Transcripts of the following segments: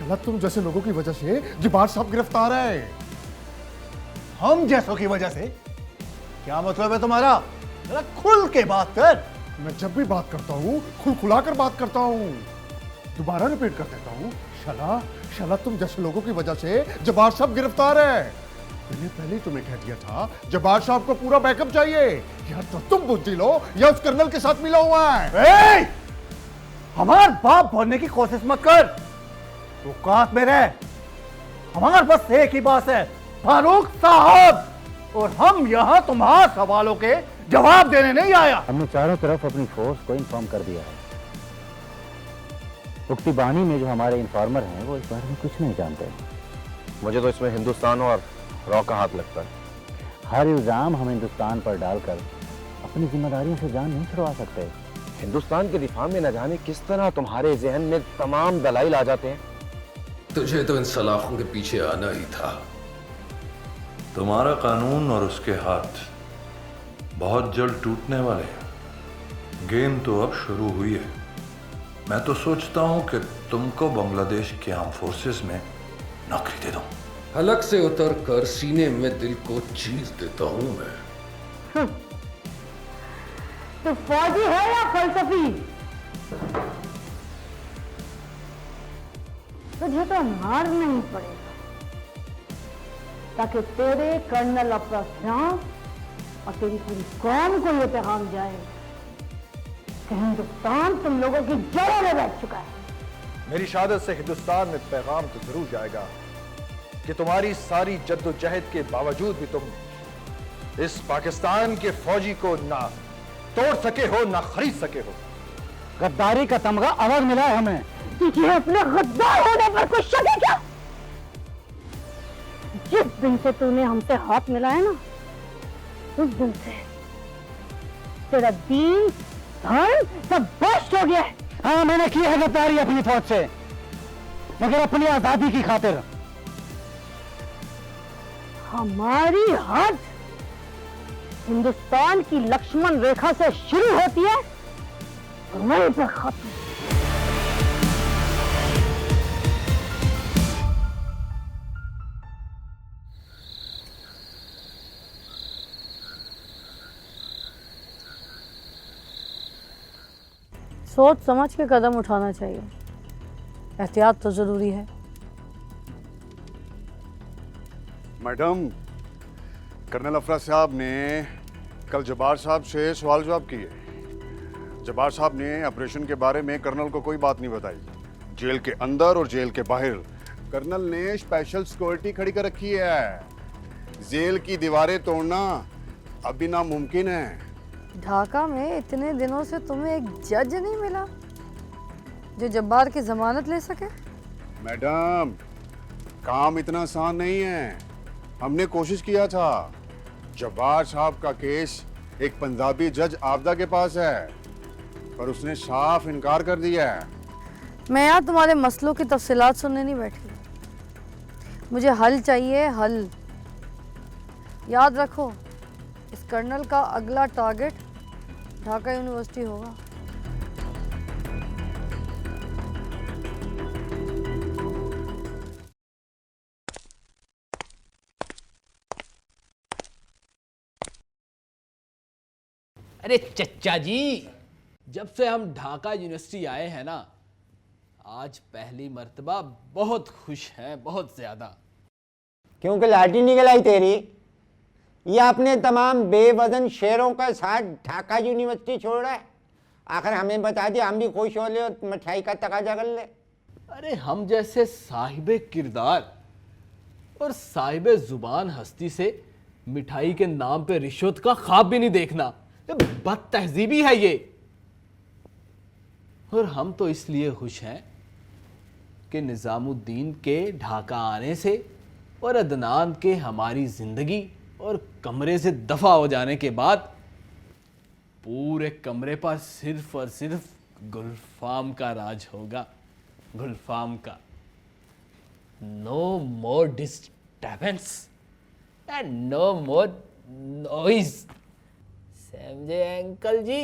शाला तुम जैसे लोगों की वजह से जब्बार साहब गिरफ्तार है। हम जैसों की वजह से? क्या मतलब है तुम्हारा? जरा खुल के बात कर। मैं जब भी बात करता हूँ खुलखुलाकर बात करता हूँ। दोबारा रिपीट कर देता हूँ, शाला शाला तुम जैसे लोगों की वजह से जब्बार साहब गिरफ्तार है। मैंने पहले ही तुम्हें कह दिया था जब्बार साहब को पूरा बैकअप चाहिए, या तो तुम बुद्धि लो या उस कर्नल के साथ मिला हुआ है। हमार बाप बनने की कोशिश मत कर। तू औकात में रह। हमारे बस एक ही बात है, फारूक साहब, और हम यहाँ तुम्हारे सवालों के जवाब देने नहीं आया। हमने चारों तरफ अपनी फोर्स को इन्फॉर्म कर दिया है। उक्तिबानी में जो हमारे इन्फॉर्मर हैं वो इस बारे में कुछ नहीं जानते। मुझे तो इसमें हिंदुस्तान और रॉ का हाथ लगता है। हर इल्जाम हम हिंदुस्तान पर डालकर अपनी जिम्मेदारियों से जान नहीं छुड़वा सकते। हिंदुस्तान के दिफा में न जाने किस तरह तुम्हारे जहन में तमाम दलाइल आ जाते हैं। तुझे तो इन सलाखों के पीछे आना ही था। तुम्हारा कानून और उसके हाथ बहुत जल्द टूटने वाले हैं। गेम तो अब शुरू हुई है। मैं तो सोचता हूं कि तुमको बांग्लादेश के आर्म फोर्सेस में नौकरी दे दूं। हलक से उतर कर सीने में दिल को चीर देता हूं मैं। तो फौजी है या फलसफी? तुझे तो मारना ही पड़ेगा ताकि तेरे कर्नल अफसरान और तेरी पूरी कौम को यह पैगाम जाए कि हिंदुस्तान तुम लोगों की जड़ों में बैठ चुका है। मेरी शहादत से हिंदुस्तान में पैगाम तो जरूर जाएगा कि तुम्हारी सारी जद्दोजहद के बावजूद भी तुम इस पाकिस्तान के फौजी को ना तोड़ सके हो ना खरीद सके हो। गद्दारी का तमगा अलग मिला है हमें। तुझे अपने गद्दार होने पर कुछ शक है क्या? जिस दिन से तूने हमसे हाथ मिलाया ना, उस दिन से तेरा दीन धर्म सब भ्रष्ट हो गया है। हाँ, मैंने की है गद्दारी अपनी फौज से, मगर अपनी आजादी की खातिर। हमारी हद हिंदुस्तान की लक्ष्मण रेखा से शुरू होती है और वहीं पर खत्म। सोच समझ के कदम उठाना चाहिए। एहतियात तो जरूरी है। मैडम, कर्नल अफरा साहब ने कल जब्बार साहब से सवाल जवाब किए। जब्बार साहब ने ऑपरेशन के बारे में कर्नल को कोई बात नहीं बताई। जेल के अंदर और जेल के बाहर कर्नल ने स्पेशल सिक्योरिटी खड़ी कर रखी है। जेल की दीवारें तोड़ना अभी नामुमकिन है। ढाका में इतने दिनों से तुम्हें एक जज नहीं मिला जो जब्बार की जमानत ले सके? मैडम, काम इतना आसान नहीं है। हमने कोशिश किया था। जब्बार साहब का केस एक पंजाबी जज आपदा के पास है, पर उसने साफ इनकार कर दिया है। मैं यहाँ तुम्हारे मसलों की तफसीलात सुनने नहीं बैठी। मुझे हल चाहिए, हल। याद रखो, इस कर्नल का अगला टारगेट ढाका यूनिवर्सिटी होगा। अरे चच्चा जी, जब से हम ढाका यूनिवर्सिटी आए हैं ना, आज पहली मर्तबा बहुत खुश हैं, बहुत ज्यादा। क्योंकि लाठी निकल आई तेरी। ये अपने तमाम बेवजन शेरों का साथ ढाका यूनिवर्सिटी छोड़ रहा है। आखिर हमें बता दिया, हम भी खुश हो ले और मिठाई का तकाजा कर ले। अरे हम जैसे साहिबे किरदार और साहिबे जुबान हस्ती से मिठाई के नाम पे रिश्वत का ख्वाब भी नहीं देखना, बद तहजीबी है ये। और हम तो इसलिए खुश हैं कि निजामुद्दीन के ढाका आने से और अदनान के हमारी जिंदगी और कमरे से दफा हो जाने के बाद पूरे कमरे पर सिर्फ और सिर्फ गुलफाम का राज होगा। गुलफाम का। No more disturbance and no more noise. समझे अंकल जी?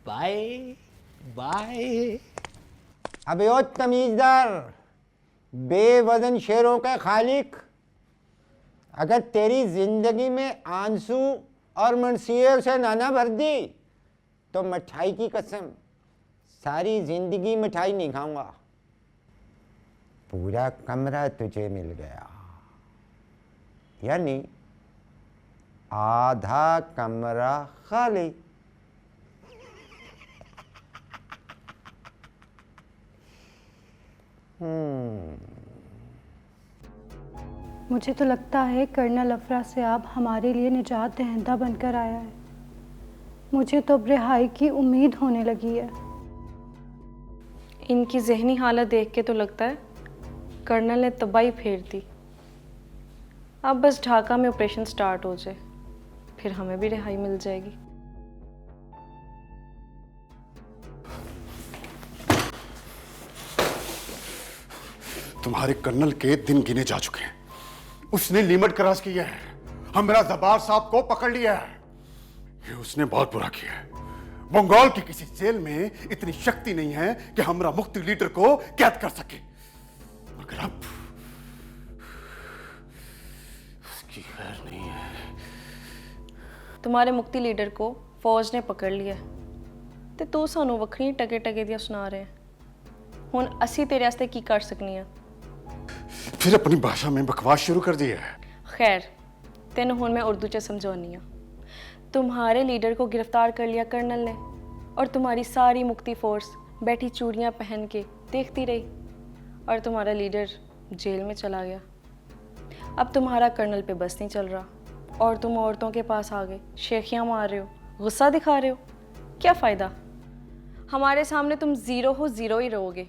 Bye bye. अबे ओ तमीजदार, बेवजन शेरों के खालिक, अगर तेरी जिंदगी में आंसू और मनसीर से नाना भर दी तो मिठाई की कसम सारी जिंदगी मिठाई नहीं खाऊंगा। पूरा कमरा तुझे मिल गया, यानी आधा कमरा खाली। मुझे तो लगता है कर्नल अफरा सियाब हमारे लिए निजात दहिंदा बनकर आया है। मुझे तो अब रिहाई की उम्मीद होने लगी है। इनकी जहनी हालत देख के तो लगता है कर्नल ने तबाही फेर दी। अब बस ढाका में ऑपरेशन स्टार्ट हो जाए, फिर हमें भी रिहाई मिल जाएगी। तुम्हारे कर्नल के दिन गिने जा चुके हैं। उसने लिमिट क्रॉस की है। हमरा जबार साहब को पकड़ लिया है। ये उसने बहुत बुरा किया है। बंगाल की किसी जेल में इतनी शक्ति नहीं है कि हमरा मुक्ति लीडर को कैद कर सके, मगर अब उसकी खैर नहीं है। तुम्हारे मुक्ति लीडर को फौज ने पकड़ लिया ते तू सानू वखरी टके टके दियां सुना रहे हैं। हुण असी तेरे वास्ते की कर सकनी है? फिर अपनी भाषा में बकवास शुरू कर दी है। खैर, तेन हुण मैं उर्दू च समझानी है। तुम्हारे लीडर को गिरफ्तार कर लिया कर्नल ने, और तुम्हारी सारी मुक्ति फोर्स बैठी चूड़ियां पहन के देखती रही, और तुम्हारा लीडर जेल में चला गया। अब तुम्हारा कर्नल पे बस नहीं चल रहा, और तुम औरतों के पास आ गए, शेखियाँ मार रहे हो, गुस्सा दिखा रहे हो। क्या फ़ायदा? हमारे सामने तुम ज़ीरो हो, ज़ीरो ही रहोगे।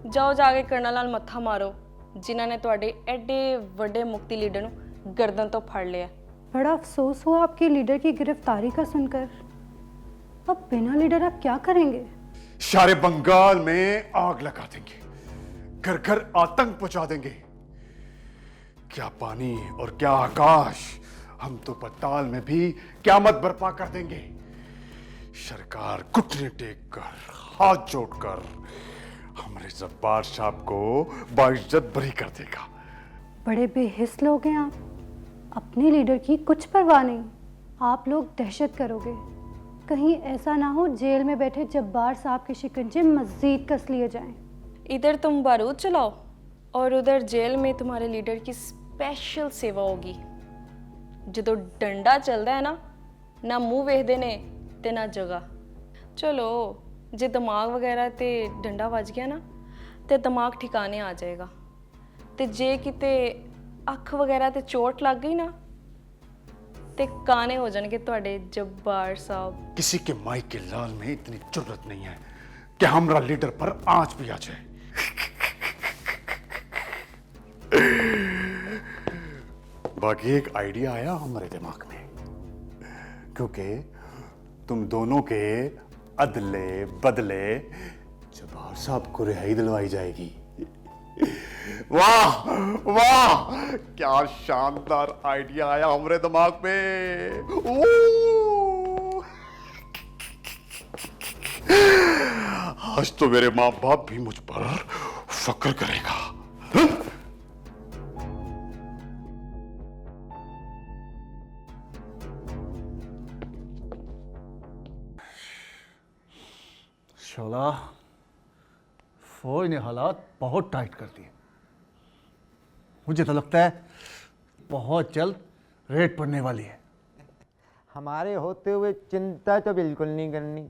जाओ जाके कर्नल नाल मत्था मारो, जिन्होंने तुहाडे एडे वड्डे मुक्ति लीडर नूं गर्दन तो फड़ लिया। बड़ा अफसोस हुआ आपके लीडर की गिरफ्तारी का सुनकर। अब बिना लीडर आप क्या करेंगे? सारे बंगाल में आग लगा देंगे, घर घर आतंक पहुंचा देंगे। क्या पानी और क्या आकाश, हम तो पताल में भी क़यामत बर्पा कर देंगे। सरकार घुटने टेक कर, हाथ जोड़कर हमारे जब्बार साहब को बाइज्जत बरी कर देगा। बड़े बेहिस लोग हैं आप, अपने लीडर की कुछ परवाह नहीं। आप लोग दहशत करोगे। कहीं ऐसा ना हो जेल में बैठे जब्बार साहब के शिकंजे मज़ीद कस लिए जाएं। इधर तुम बारूद चलाओ और उधर जेल में तुम्हारे लीडर की स्पेशल सेवा होगी। जो डंडा चलता है ना मुंह वेखदे ने ते ना जगह। चलो जे दिमाग वगैरह ते डंडा वज गया ना ते दिमाग ठिकाने आ जाएगा, ते जे किते अख वगैरह ते चोट लग गई ना ते काने हो जाएंगे तुहाडे जब्बार साहब। किसी के माई के लाल में इतनी जुर्रत नहीं है कि हमरा लीडर पर आंच भी आ जाए। बाकी एक आइडिया आया हमारे दिमाग में, क्योंकि तुम दोनों के अदले बदले जब्बार साहब को रिहाई दिलवाई जाएगी। वाह वाह, क्या शानदार आइडिया आया हमारे दिमाग में। आज तो मेरे माँ बाप भी मुझ पर फक्र करेगा। शोला, फौज ने हालात बहुत टाइट कर दिए। मुझे तो लगता है बहुत जल्द रेड पड़ने वाली है। हमारे होते हुए चिंता तो बिल्कुल नहीं करनी।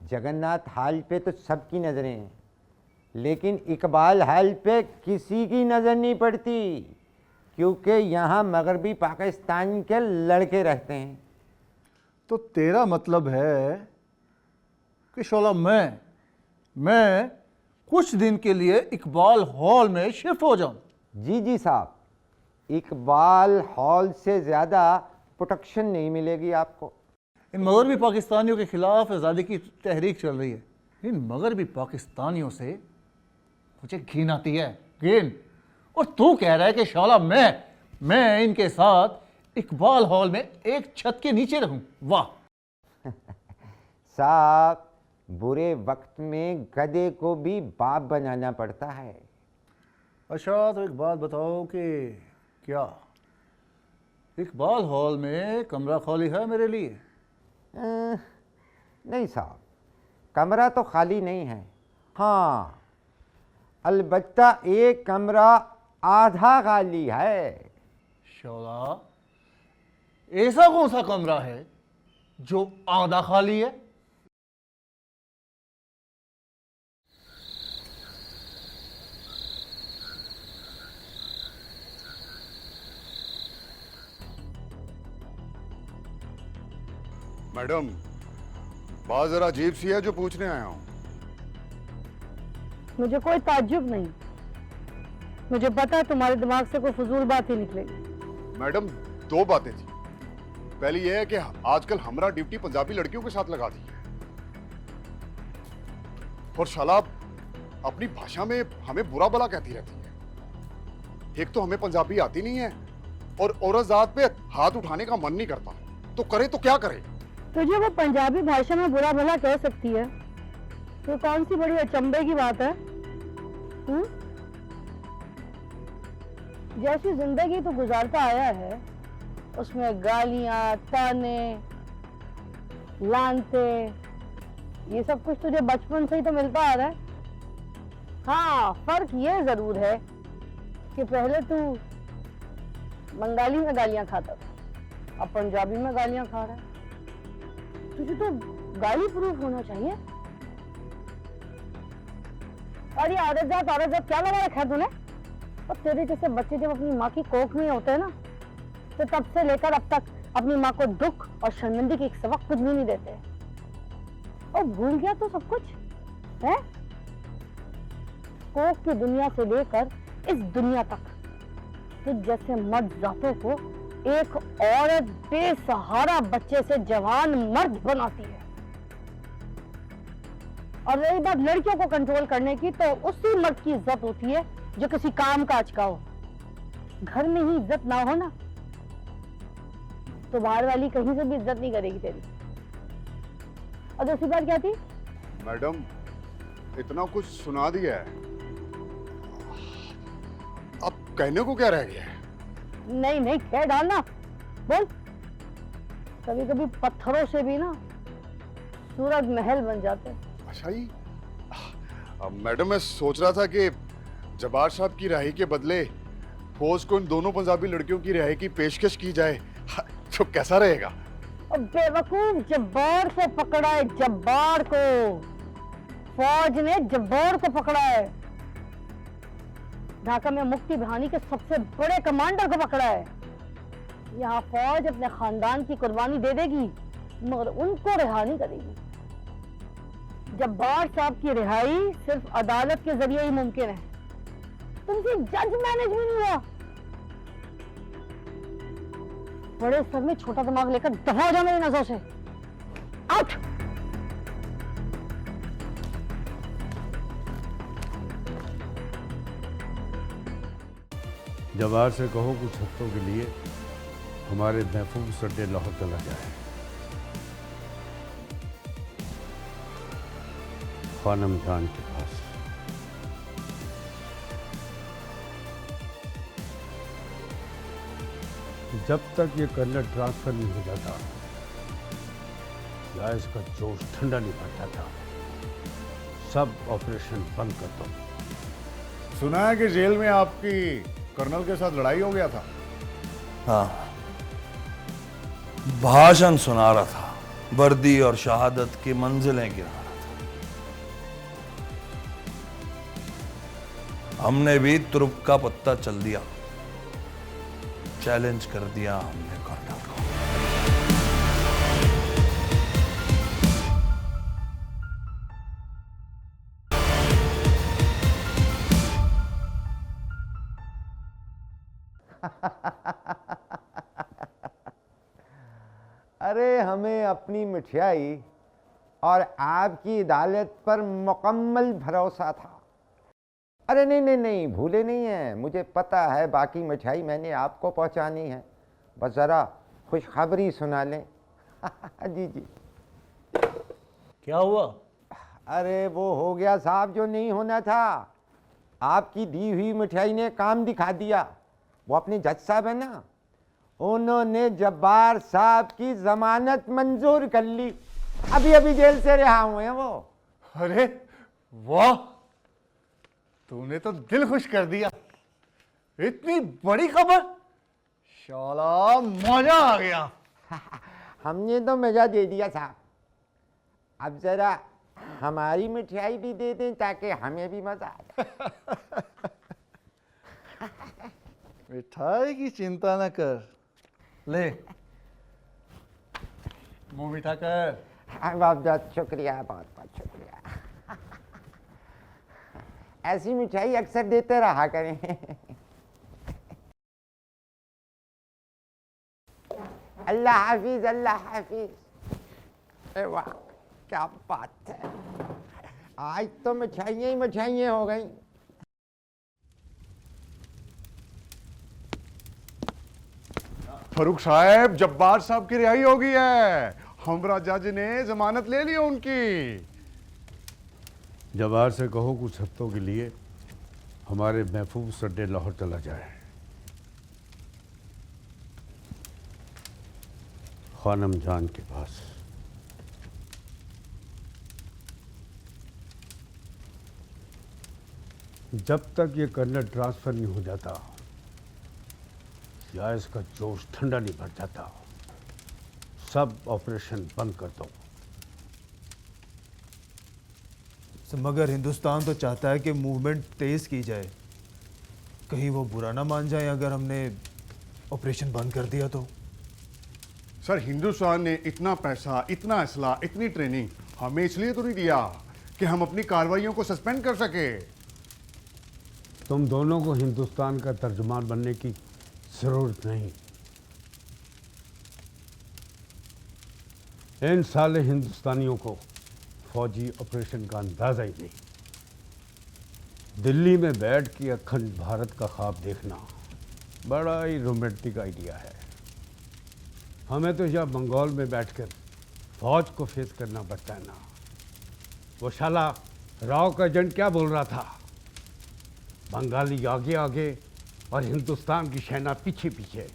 जगन्नाथ हाल पे तो सबकी नज़रें हैं, लेकिन इकबाल हाल पे किसी की नज़र नहीं पड़ती, क्योंकि यहाँ मगरबी पाकिस्तान के लड़के रहते हैं। तो तेरा मतलब है कि शोला मैं कुछ दिन के लिए इकबाल हॉल में शिफ्ट हो जाऊं? जी साहब, इकबाल हॉल से ज़्यादा प्रोटेक्शन नहीं मिलेगी आपको। इन मगरबी पाकिस्तानियों के खिलाफ आज़ादी की तहरीक चल रही है। इन मगरबी पाकिस्तानियों से मुझे घिन आती है, घिन। और तू कह रहा है कि शोला मैं इनके साथ इकबाल हॉल में एक छत के नीचे रहूं? वाह साहब, बुरे वक्त में गधे को भी बाप बनाना पड़ता है। अच्छा तो एक बात बताओ कि क्या इकबाल हॉल में कमरा खाली है मेरे लिए? नहीं साहब, कमरा तो खाली नहीं है। हाँ, अलबत्ता एक कमरा आधा खाली है। शौला, ऐसा कौन सा कमरा है जो आधा खाली है? मैडम, बात जरा अजीब सी है जो पूछने आया हूं। मुझे कोई ताज्जुब नहीं, मुझे पता है तुम्हारे दिमाग से कोई फजूल बात ही निकलेगी। मैडम, दो बातें थी। पहली यह है कि आजकल हमरा ड्यूटी पंजाबी लड़कियों के साथ लगा दी है, और शाला अपनी भाषा में हमें बुरा भला कहती रहती है। एक तो हमें पंजाबी आती नहीं है, और औरत जात पे हाथ उठाने का मन नहीं करता, तो करे तो क्या करे? तुझे वो पंजाबी भाषा में बुरा भला कह सकती है तो कौन सी बड़ी अचंभे की बात है? जैसी जिंदगी तो गुजारता आया है उसमें गालियां, ताने, लानते, ये सब कुछ तुझे बचपन से ही तो मिलता आ रहा है। हाँ, फर्क ये जरूर है कि पहले तू बंगाली में गालियां खाता था, अब पंजाबी में गालियां खा रहा है। तुझे तो गाली प्रूफ होना चाहिए। और ये औरत जात क्या लगा रखा है तूने? और तेरे जैसे बच्चे जब अपनी माँ की कोख में होते हैं ना, तो तब से लेकर अब तक अपनी माँ को दुख और शर्मिंदगी की एक सबक कुछ भी नहीं देते। और भूल गया तो सब कुछ है। कोख की दुनिया से लेकर इस दुनिया तक तुझ जैसे मर्द जातों को एक औरत बेसहारा बच्चे से जवान मर्द बनाती है। और रही बात लड़कियों को कंट्रोल करने की, तो उसी मर्द की इज्जत होती है जो किसी काम काज का हो। घर में ही इज्जत ना हो ना, तो बाहर वाली कहीं से भी इज्जत नहीं करेगी तेरी। और दूसरी बात क्या थी? मैडम, इतना कुछ सुना दिया है, अब कहने को क्या रह गया है? नहीं, कह डालना, बोल। कभी कभी पत्थरों से भी ना सूरज महल बन जाते। अच्छा जी, मैडम मैं सोच रहा था कि जब्बार साहब की रिहाई के बदले फौज को इन दोनों पंजाबी लड़कियों की रिहाई की पेशकश की जाए, तो कैसा रहेगा? और बेवकूफ, जब्बार को पकड़ा है, जब्बार को। फौज ने जब्बार को पकड़ा है। ढाका में मुक्ति बहानी के सबसे बड़े कमांडर को पकड़ा है। यहाँ फौज अपने खानदान की कुर्बानी दे देगी, मगर उनको रिहा नहीं करेगी। जब्बार साहब की रिहाई सिर्फ अदालत के जरिए ही मुमकिन है। तुमसे जज मैनेज भी नहीं हुआ। बड़े सर में छोटा दिमाग लेकर दफा हो जाओ मेरी नजरों से। आउट। जवाहर से कहो कुछ हफ्तों के लिए हमारे महफूज अड्डे लाहौर चला जाए। खानम जान के पास। जब तक ये कर्नल ट्रांसफर नहीं हो जाता या इसका जोश ठंडा नहीं पड़ता था, सब ऑपरेशन बंद कर दो। सुना है कि जेल में आपकी कर्नल के साथ लड़ाई हो गया था। हाँ, भाषण सुना रहा था, वर्दी और शहादत की मंजिलें गिरा रहा था। हमने भी तुरुप का पत्ता चल दिया, चैलेंज कर दिया हमने कर्नल को। अरे हमें अपनी मिठाई और आपकी अदालत पर मुकम्मल भरोसा था। अरे नहीं, भूले नहीं हैं, मुझे पता है बाकी मिठाई मैंने आपको पहुंचानी है, बस ज़रा खुशखबरी सुना लें। जी। क्या हुआ? अरे वो हो गया साहब जो नहीं होना था। आपकी दी हुई मिठाई ने काम दिखा दिया। वो अपने जज साहब है ना, उन्होंने जब्बार साहब की जमानत मंजूर कर ली। अभी अभी जेल से रिहा हुए हैं वो। अरे वाह, तूने तो दिल खुश कर दिया। इतनी बड़ी खबर, शाला मजा आ गया। हमने तो मजा दे दिया साहब। अब जरा हमारी मिठाई भी दे दें ताकि हमें भी मजा आए। मिठाई की चिंता न कर, ले मुंह मीठा कर। बहुत बहुत शुक्रिया, बहुत बहुत शुक्रिया। ऐसी मिठाई अक्सर देते रहा करें। अल्लाह हाफिज, अल्लाह हाफिज। अरे वाह, क्या बात है, आज तो मिठाइयाँ ही मिठाइयाँ हो गई। फरूक साहब, जब्बार साहब की रिहाई हो गई है। हमरा जज ने जमानत ले ली उनकी। जवाहर से कहो कुछ हफ्तों के लिए हमारे महफूज सड्डे लाहौर चला जाए। खानम जान के पास। जब तक ये कर्नल ट्रांसफर नहीं हो जाता या इसका जोश ठंडा नहीं पड़ जाता, सब ऑपरेशन बंद कर दो। मगर हिंदुस्तान तो चाहता है कि मूवमेंट तेज की जाए। कहीं वो बुरा ना मान जाए अगर हमने ऑपरेशन बंद कर दिया तो। सर, हिंदुस्तान ने इतना पैसा, इतना असला, इतनी ट्रेनिंग हमें इसलिए तो नहीं दिया कि हम अपनी कार्रवाइयों को सस्पेंड कर सके। तुम दोनों को हिंदुस्तान का तर्जुमान बनने की जरूरत नहीं। इन साले हिंदुस्तानियों को फौजी ऑपरेशन का अंदाजा ही नहीं। दिल्ली में बैठ के अखंड भारत का ख्वाब देखना बड़ा ही रोमांटिक आइडिया है। हमें तो यहाँ बंगाल में बैठकर फौज को फेस करना पड़ता है ना। वो शाला राव का एजेंट क्या बोल रहा था, बंगाली आगे आगे और हिंदुस्तान की सेना पीछे पीछे।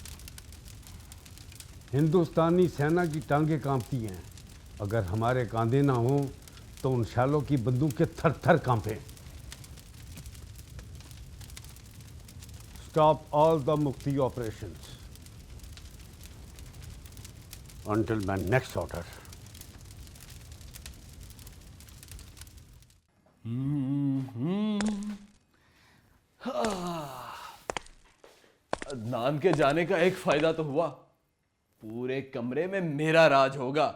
हिंदुस्तानी सेना की टांगें कांपती हैं, अगर हमारे कांधे ना हों तो उन शालों की बंदूकें थर थर कांपें। स्टॉप ऑल द मुक्ति operations until my next order. Adnan के जाने का एक फायदा तो हुआ, पूरे कमरे में मेरा राज होगा।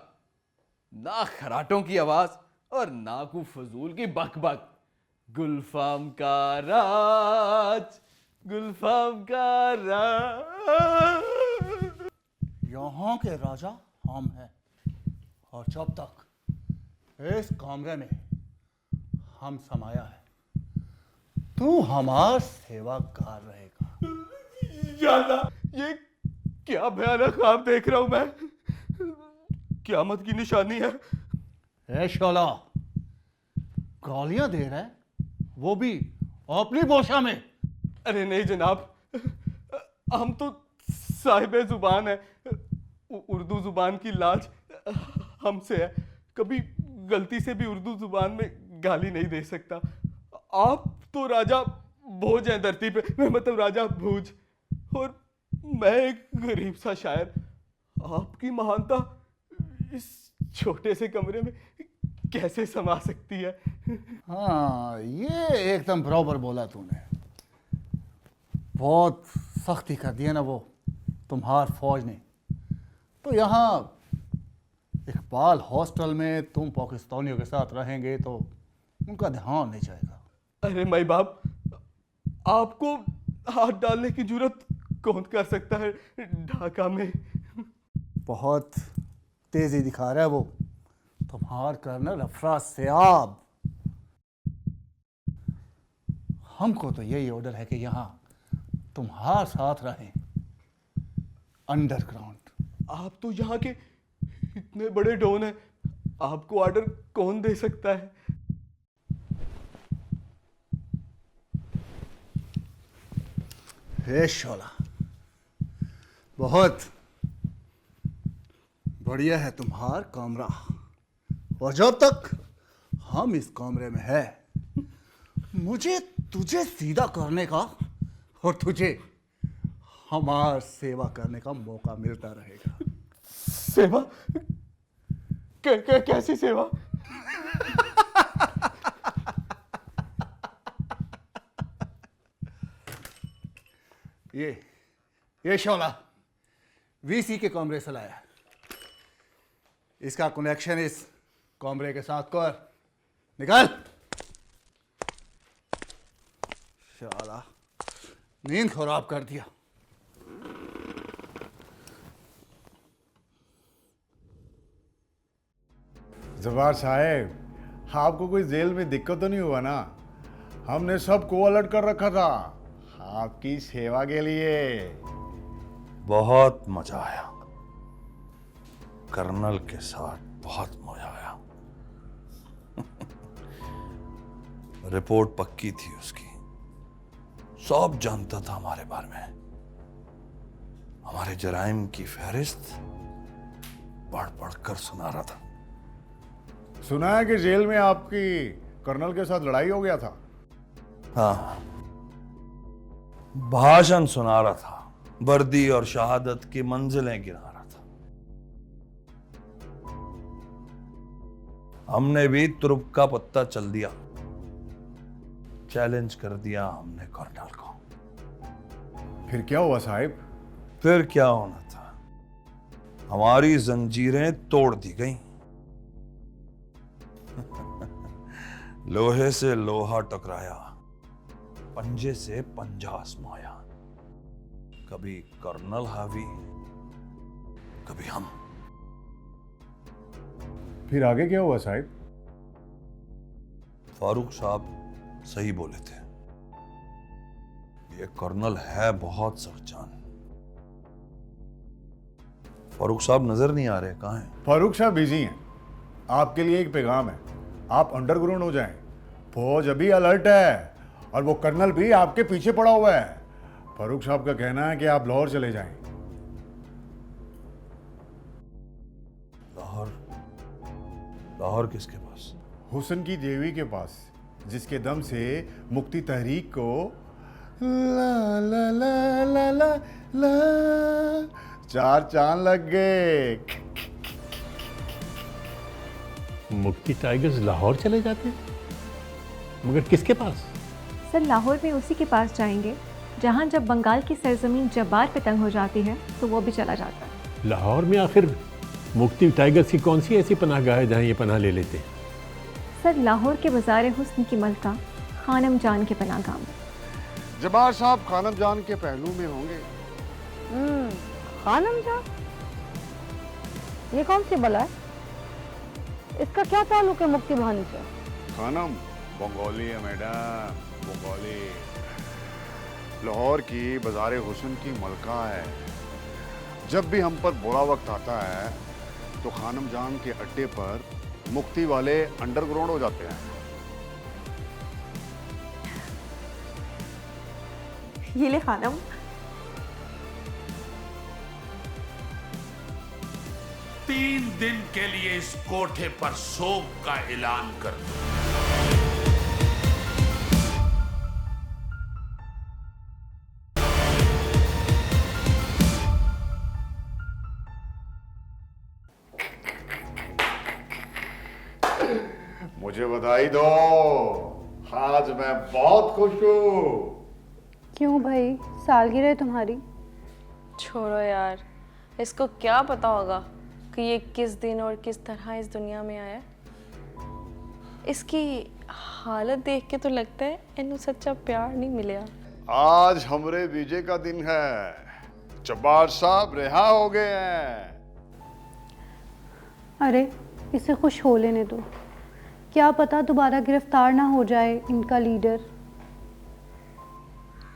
ना खराटों की आवाज और ना को फजूल की बकबक। गुलफाम का राज, गुलफाम का राज। यहाँ के राजा हम हैं, और जब तक इस कमरे में हम समाया है, तू हमारा सेवाकार रहेगा। याला, ये क्या भयानक ख्वाब देख रहा हूं मैं। क़यामत की निशानी है। ए शोला, गालियां दे रहा है, वो भी अपनी बोशा में। अरे नहीं जनाब, हम तो साहिबे जुबान है। उर्दू जुबान की लाज हमसे है। कभी गलती से भी उर्दू जुबान में गाली नहीं दे सकता। आप तो राजा भोज हैं धरती पे, मैं मतलब राजा भोज, और मैं एक गरीब सा शायर। आपकी महानता इस छोटे से कमरे में कैसे समा सकती है? हाँ, ये एकदम बराबर बोला तूने। बहुत सख्ती कर दी है ना वो तुम्हार फौज ने। तो यहाँ इकबाल हॉस्टल में तुम पाकिस्तानियों के साथ रहेंगे तो उनका ध्यान नहीं जाएगा। अरे माई बाप, आपको हाथ डालने की जरूरत कौन कर सकता है ढाका में? बहुत तेजी दिखा रहा है वो तुम्हार कर्नल अफराज सियाब। हमको तो यही ऑर्डर है कि यहाँ तुम्हार साथ रहें, अंडरग्राउंड। आप तो यहाँ के इतने बड़े डॉन हैं, आपको ऑर्डर कौन दे सकता है? हे शोला, बहुत बढ़िया है तुम्हार कमरा, और जब तक हम इस कमरे में है मुझे तुझे सीधा करने का और तुझे हमार सेवा करने का मौका मिलता रहेगा। सेवा? कैसी सेवा? ये शोला वीसी के कमरे से लाया, इसका कनेक्शन इस कमरे के साथ कर, निकाल। शाला नींद खराब कर दिया। जवार साहब, आपको कोई जेल में दिक्कत तो नहीं हुआ ना? हमने सबको अलर्ट कर रखा था आपकी सेवा के लिए। बहुत मजा आया कर्नल के साथ, बहुत मजा आया। रिपोर्ट पक्की थी उसकी, सब जानता था हमारे बारे में, हमारे जराइम की फहरिस्त पढ़ पढ़ कर सुना रहा था। सुना है कि जेल में आपकी कर्नल के साथ लड़ाई हो गया था। हाँ, भाषण सुना रहा था, वर्दी और शहादत की मंजिलें गिना रहा था। हमने भी तुरुप का पत्ता चल दिया, चैलेंज कर दिया हमने कर्नल को। फिर क्या हुआ साहब? फिर क्या होना था, हमारी जंजीरें तोड़ दी गईं। लोहे से लोहा टकराया, पंजे से पंजा आजमाया, कभी कर्नल हावी, कभी हम। फिर आगे क्या हुआ साहब? फारूक साहब सही बोले थे, ये कर्नल है बहुत सख्त। फारूक साहब नजर नहीं आ रहे, कहां हैं? फारूक साहब बिजी हैं। आपके लिए एक पैगाम है, आप अंडरग्राउंड हो जाएं। फौज अभी अलर्ट है और वो कर्नल भी आपके पीछे पड़ा हुआ है। फारूक साहब का कहना है कि आप लाहौर चले जाएं। लाहौर? लाहौर किसके पास? हुसन की देवी के पास, जिसके दम से मुक्ति तहरीक को ला ला ला ला ला ला 4 चांद लग गए। मुक्ति टाइगर्स लाहौर चले जाते हैं, मगर किसके पास? सर लाहौर में उसी के पास जाएंगे जहां जब बंगाल की सरजमीन जब्बार पे तंग हो जाती है तो वो भी चला जाता है। लाहौर में आखिर मुक्ति टाइगर्स की कौन सी ऐसी पनाहगाह है जहां ये पनाह ले लेते हैं? सर लाहौर के बाजार हुस्न की मलका खानम जान के पनाहगाह में। जबार साहब खानम जान के पहलू में होंगे। खानम जान, ये कौन सी बला है? इसका क्या ताल्लुक है मुक्ति भानी से? खानम बंगाली है मैडम, बंगाली। लाहौर की बाजार हुस्न की मलका है। जब भी हम पर बुरा वक्त आता है तो खानम जान के अड्डे पर मुक्ति वाले अंडरग्राउंड हो जाते हैं। ये ले खानम। तीन दिन के लिए इस कोठे पर शोक का ऐलान कर दो। मुझे बधाई दो, आज मैं बहुत खुश हूँ। क्यों भाई, सालगिरह है तुम्हारी? छोड़ो यार, इसको क्या पता होगा कि ये किस दिन और किस तरह इस दुनिया में आया। इसकी हालत देख के तो लगता है इन्हें सच्चा प्यार नहीं मिला। आज हमरे विजय का दिन है, जब्बार साहब रिहा हो गए हैं। अरे इसे खुश हो लेने दो, क्या पता दोबारा गिरफ्तार ना हो जाए इनका लीडर।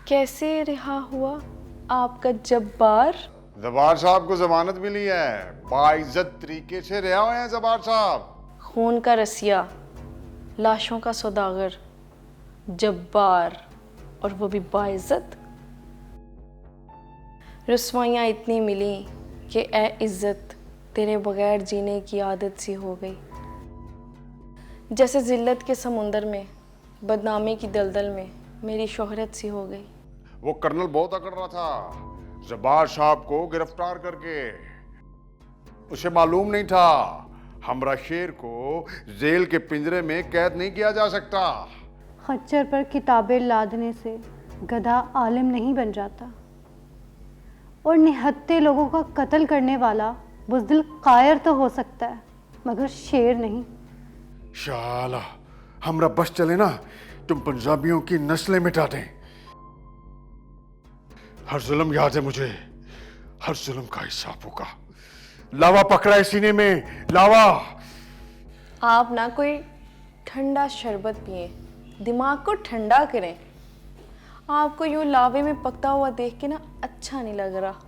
कैसे रिहा हुआ आपका जब्बार? जब्बार साहब को जमानत मिली है, बाइज्जत तरीके से रिहा हुए हैं जब्बार साहब। खून का रसिया, लाशों का सौदागर, जब्बार, और वो भी बाइज्जत। रुसवाइयाँ इतनी मिली कि ए इज़्ज़त तेरे बगैर जीने की आदत सी हो गई। जैसे जिल्लत के समुंदर में, बदनामी की दलदल में मेरी शोहरत सी हो गई। वो कर्नल बहुत अकड़ रहा था जब्बार साहब को गिरफ्तार करके। उसे मालूम नहीं था हमरा शेर को जेल के पिंजरे में कैद नहीं किया जा सकता। खच्चर पर किताबें लादने से गधा आलिम नहीं बन जाता, और निहत्ते लोगों का कत्ल करने वाला बुज़दिल कायर तो हो सकता है, मगर शेर नहीं। शाला हमरा बस चले ना, तुम पंजाबियों की नस्लें मिटा दें। हर जुल्म याद है मुझे, हर जुल्म का हिसाब होगा। लावा पकड़ा है सीने में, लावा। आप ना कोई ठंडा शरबत पिए, दिमाग को ठंडा करें। आपको यूं लावे में पकता हुआ देख के ना अच्छा नहीं लग रहा।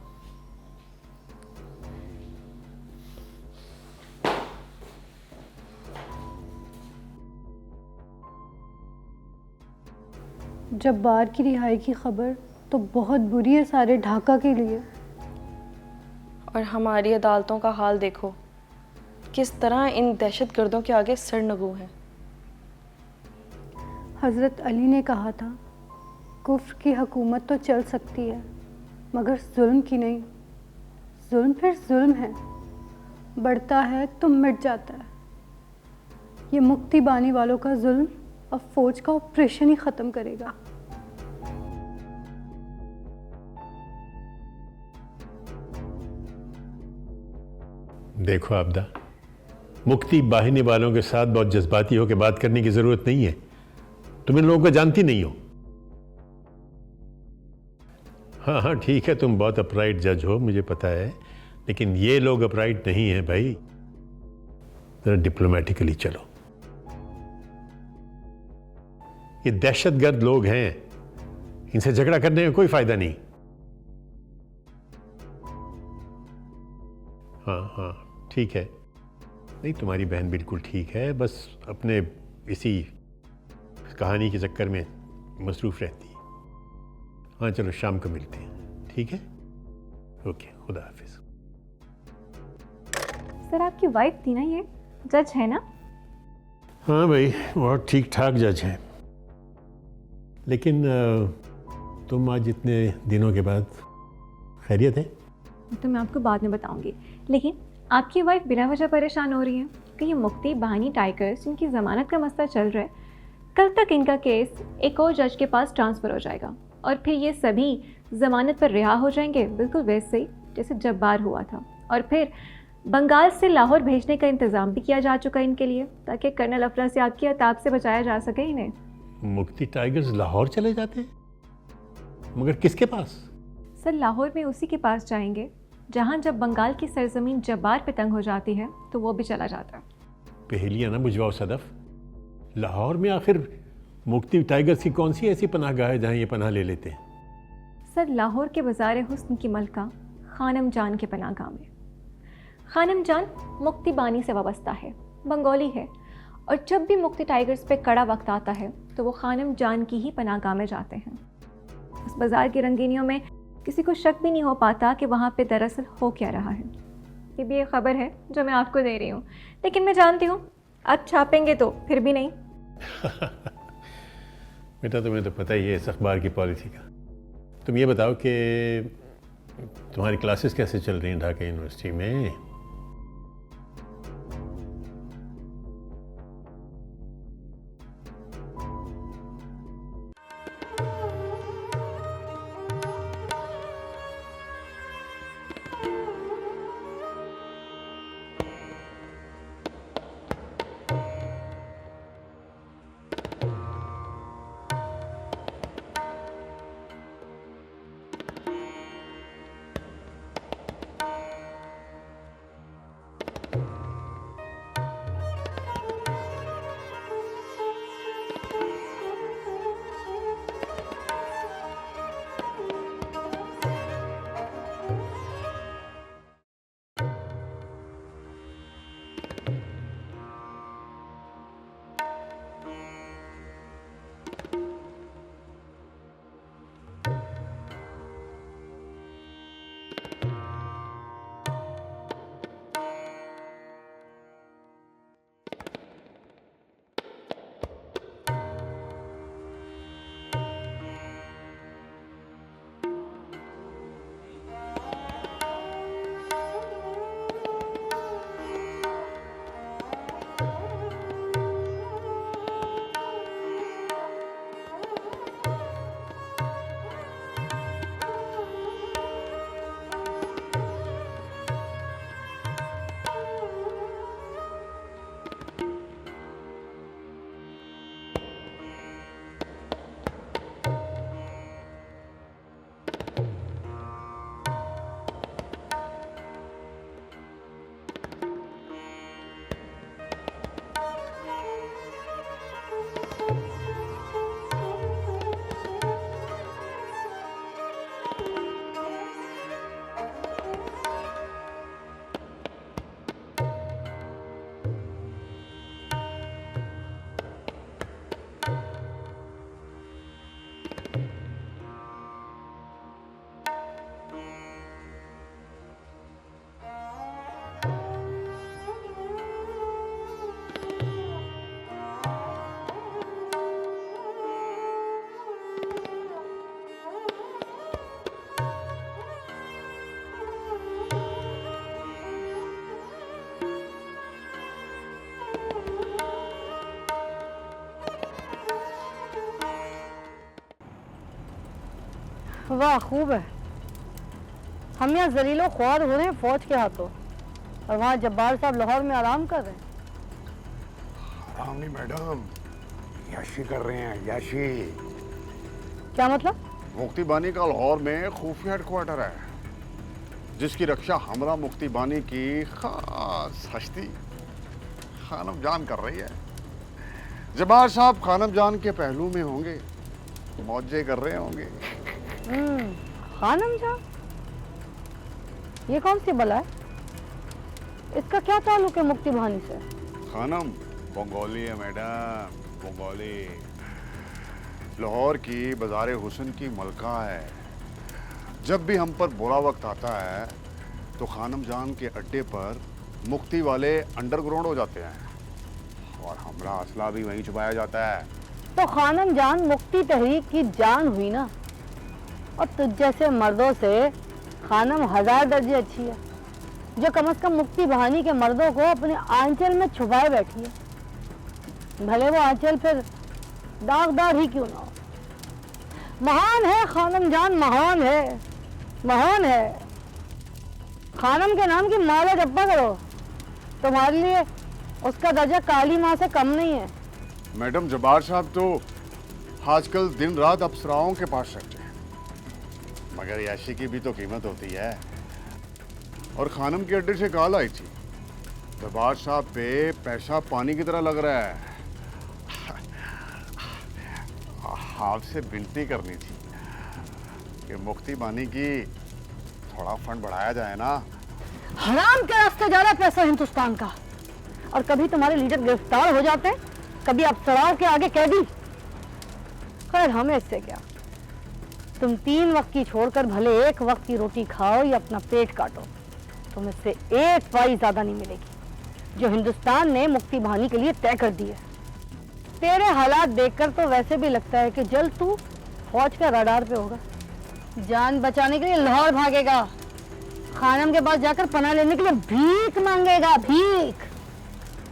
जब्बार की रिहाई की खबर तो बहुत बुरी है सारे ढाका के लिए। और हमारी अदालतों का हाल देखो, किस तरह इन दहशतगर्दों के आगे सरनगू हैं। हज़रत अली ने कहा था, कुफ्र की हुकूमत तो चल सकती है मगर जुल्म की नहीं। जुल्म फिर जुल्म है, बढ़ता है तो मिट जाता है। ये मुक्ति बानी वालों का जुल्म अब फौज का ऑपरेशन ही ख़त्म करेगा। देखो आबदा, मुक्ति बाहिनी वालों के साथ बहुत जज्बाती होकर बात करने की जरूरत नहीं है। तुम इन लोगों को जानती नहीं हो। हाँ हाँ ठीक है, तुम बहुत अपराइट जज हो, मुझे पता है, लेकिन ये लोग अपराइट नहीं है भाई। जरा डिप्लोमेटिकली चलो। ये दहशतगर्द लोग हैं, इनसे झगड़ा करने में कोई फायदा नहीं। हाँ हाँ ठीक है, नहीं तुम्हारी बहन बिल्कुल ठीक है, बस अपने इसी कहानी के चक्कर में मसरूफ रहती है। हाँ चलो शाम को मिलते हैं, ठीक है? ओके, खुदा हाफिज। सर आपकी वाइफ थी ना, ये जज है ना? हाँ भाई, बहुत ठीक ठाक जज है। लेकिन तुम आज इतने दिनों के बाद खैरियत है? तो मैं आपको बाद में बताऊंगी, लेकिन आपकी वाइफ बिना वजह परेशान हो रही है कि ये मुक्ति बहानी टाइगर्स जिनकी ज़मानत का मसला चल रहा है, कल तक इनका केस एक और जज के पास ट्रांसफ़र हो जाएगा और फिर ये सभी ज़मानत पर रिहा हो जाएंगे, बिल्कुल वैसे ही जैसे जब्बार हुआ था। और फिर बंगाल से लाहौर भेजने का इंतज़ाम भी किया जा चुका है इनके लिए, ताकि कर्नल अफरा से आपकी अताब से बचाया जा सके इन्हें। मुक्ति टाइगर्स लाहौर चले जाते हैं? मगर किसके पास? सर लाहौर में उसी के पास जाएंगे जहां जब बंगाल की सरजमीन जब्बार पे तंग हो जाती है तो वो भी चला जाता है। पहेलियां ना बुझवाओ सदफ। लाहौर में आखिर मुक्ति टाइगर्स की कौन सी ऐसी पनाहगाह है जहां ये पनाह ले लेते हैं? सर लाहौर के बाज़ार हुस्न की मलका खानम जान के पनाहगाह में। खानम जान मुक्ति बानी से वाबस्ता है, बंगाली है, और जब भी मुक्ति टाइगर्स पे कड़ा वक्त आता है तो वो खानम जान की ही पनाहगाह में जाते हैं। उस बाज़ार की रंगीनियों में किसी को शक भी नहीं हो पाता कि वहाँ पे दरअसल हो क्या रहा है। ये भी एक ख़बर है जो मैं आपको दे रही हूँ, लेकिन मैं जानती हूँ आप छापेंगे तो फिर भी नहीं। बेटा तुम्हें तो पता ही है इस अखबार की पॉलिसी का। तुम ये बताओ कि तुम्हारी क्लासेस कैसे चल रही हैं ढाका यूनिवर्सिटी में? वाह खूब है। हम यहाँ जलीलो ख्वार हो रहे हैं फौज के हाथों और वहाँ जब्बार साहब लाहौर में आराम कर रहे हैं। आराम नहीं मैडम, याशी कर रहे हैं, याशी। क्या मतलब? मुफ्ती बानी का लाहौर में खुफिया हेडक्वार्टर है जिसकी रक्षा हमरा मुफ्ती बानी की खास हस्ती खानम जान कर रही है। जब्बार साहब खानम जान के पहलू में होंगे, मौजे कर रहे होंगे। खानम जान, ये कौन सी बला है? इसका क्या ताल्लुक है मुफ्ती बानी से? खानम बंगाली है मैडम, बंगाली। लाहौर की बाजार हुसन की मलका है। जब भी हम पर बुरा वक्त आता है तो खानम जान के अड्डे पर मुफ्ती वाले अंडरग्राउंड हो जाते हैं और हमारा असला भी वहीं छुपाया जाता है। तो खानम जान मुफ्ती तहरीक की जान हुई ना, और तुझ जैसे मर्दों से खानम 1000 दर्जे अच्छी है जो कम से कम मुफ्ती बहानी के मर्दों को अपने आंचल में छुपाए बैठी है, भले वो आंचल फिर दागदार ही क्यों ना हो। महान है खानम जान, महान है, महान है। खानम के नाम की माला जप्पा करो, तुम्हारे लिए उसका दर्जा काली माँ से कम नहीं है। मैडम जब्बार साहब तो आजकल दिन रात अप्सराओं के पास रहते हैं, मगर याशी की भी तो कीमत होती है। और खानम के अड्डे से कॉल आई थी, जब्बार साहब पे पैसा पानी की तरह लग रहा है। आपसे विनती करनी थी कि मुफ्ती बानी की थोड़ा फंड बढ़ाया जाए ना। हराम के रास्ते जा रहा है पैसा हिंदुस्तान का, और कभी तुम्हारे लीडर गिरफ्तार हो जाते हैं, कभी अफसराओं के आगे कैदी। खैर हमें इससे क्या, तुम 3 वक्त की छोड़कर भले 1 वक्त की रोटी खाओ या अपना पेट काटो, तुम इससे 1 पाई ज्यादा नहीं मिलेगी जो हिंदुस्तान ने मुफ्ती बहानी के लिए तय कर दी है। तेरे हालात देखकर तो वैसे भी लगता है कि जल्द तू फौज का रडार पे होगा, जान बचाने के लिए लाहौर भागेगा, खानम के पास जाकर पनाह लेने के लिए भीख मांगेगा, भीख।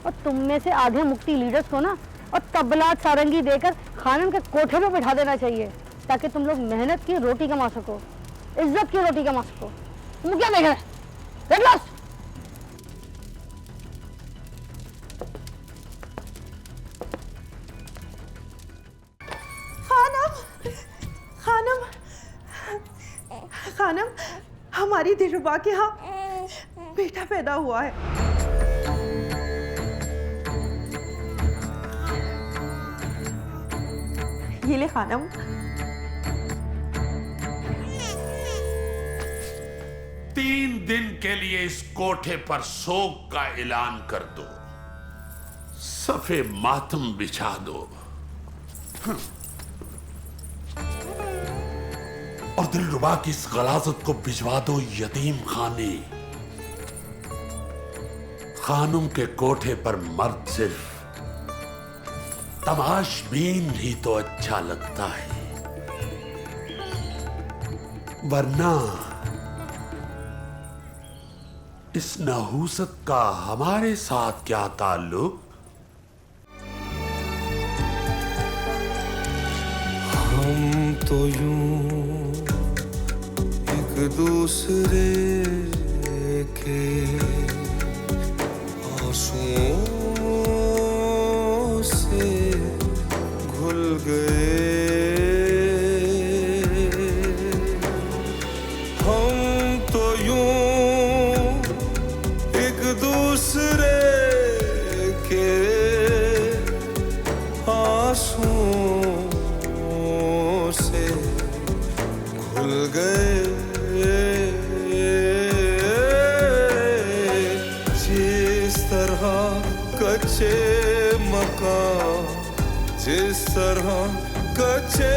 और तुम में से आधे मुफ्ती लीडर्स को ना और तबला सारंगी देकर खानम के कोठे पे बिठा देना चाहिए ताकि तुम लोग मेहनत की रोटी कमा सको, इज्जत की रोटी कमा सको। तुम क्या देख रहे हैं? खानम, खानम, हमारी दिलरुबा के यहाँ बेटा पैदा हुआ है। ये ले खानम। तीन दिन के लिए इस कोठे पर शोक का ऐलान कर दो, सफे मातम बिछा दो और दिलरुबा की इस गलाजत को भिजवा दो यतीम खाने। खानुम के कोठे पर मर्द सिर्फ तमाशबीन ही तो अच्छा लगता है, वरना इस नहूसत का हमारे साथ क्या ताल्लुक? हम तो यूं एक दूसरे के आंसुओं से घुल गए, हम तो यूं एक दूसरे के आंसुओं से घुल गए। जिस तरह कच्चे मकान, जिस तरह कच्चे